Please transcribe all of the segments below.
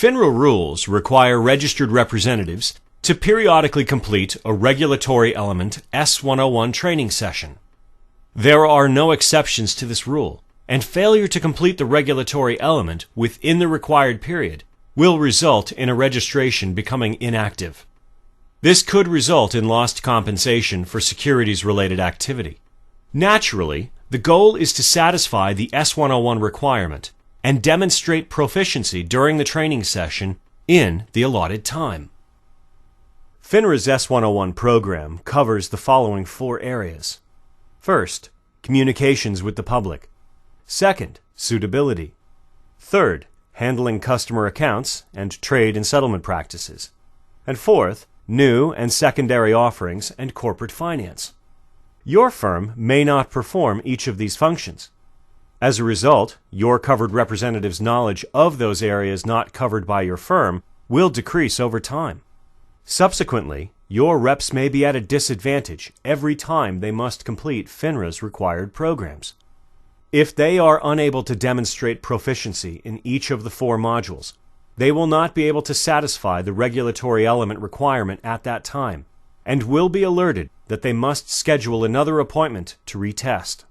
FINRA rules require registered representatives to periodically complete a regulatory element S101 training session. There are no exceptions to this rule, and failure to complete the regulatory element within the required period will result in a registration becoming inactive. This could result in lost compensation for securities-related activity. Naturally, the goal is to satisfy the S101 requirement and demonstrate proficiency during the training session in the allotted time. FINRA's S101 program covers the following 4 areas. First, communications with the public. Second, suitability. Third, handling customer accounts and trade and settlement practices. And fourth, new and secondary offerings and corporate finance. Your firm may not perform each of these functions. As a result, your covered representative's knowledge of those areas not covered by your firm will decrease over time. Subsequently, your reps may be at a disadvantage every time they must complete FINRA's required programs. If they are unable to demonstrate proficiency in each of the 4 modules, they will not be able to satisfy the regulatory element requirement at that time, and will be alerted that they must schedule another appointment to retest.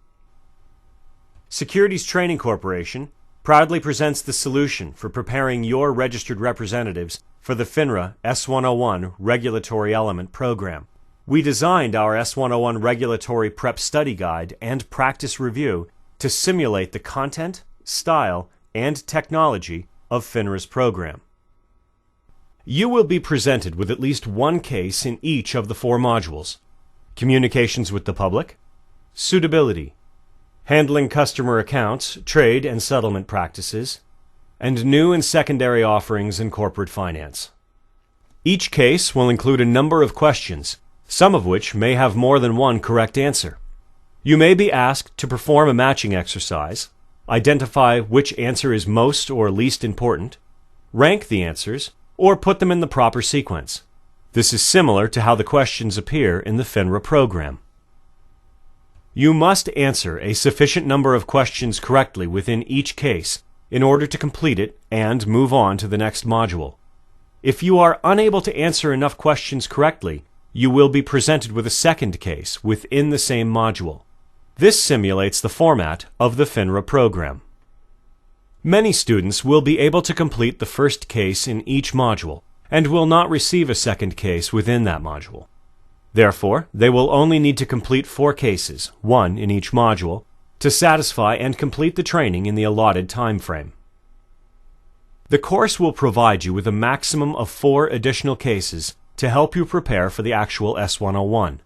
Securities Training Corporation proudly presents the solution for preparing your registered representatives for the FINRA S101 Regulatory Element Program. We designed our S101 Regulatory Prep Study Guide and Practice Review to simulate the content, style, and technology of FINRA's program. You will be presented with at least one case in each of the 4 modules: communications with the public, suitability, handling customer accounts, trade and settlement practices, and new and secondary offerings in corporate finance. Each case will include a number of questions, some of which may have more than one correct answer. You may be asked to perform a matching exercise, identify which answer is most or least important, rank the answers, or put them in the proper sequence. This is similar to how the questions appear in the FINRA program. You must answer a sufficient number of questions correctly within each case in order to complete it and move on to the next module. If you are unable to answer enough questions correctly, you will be presented with a second case within the same module. This simulates the format of the FINRA program. Many students will be able to complete the first case in each module and will not receive a second case within that module. Therefore, they will only need to complete 4 cases, 1 in each module, to satisfy and complete the training in the allotted time frame. The course will provide you with a maximum of 4 additional cases to help you prepare for the actual S101.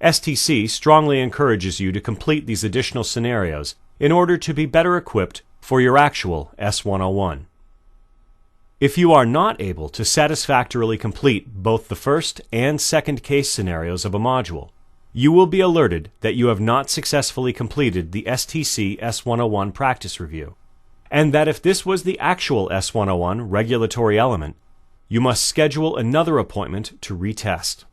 STC strongly encourages you to complete these additional scenarios in order to be better equipped for your actual S101. If you are not able to satisfactorily complete both the first and second case scenarios of a module, you will be alerted that you have not successfully completed the STC S101 practice review, and that if this was the actual S101 regulatory element, you must schedule another appointment to retest.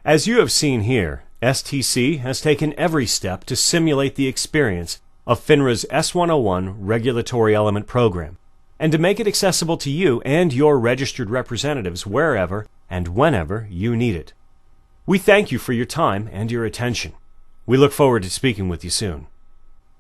As you have seen here, STC has taken every step to simulate the experience of FINRA's S101 regulatory element program, and to make it accessible to you and your registered representatives wherever and whenever you need it. We thank you for your time and your attention. We look forward to speaking with you soon.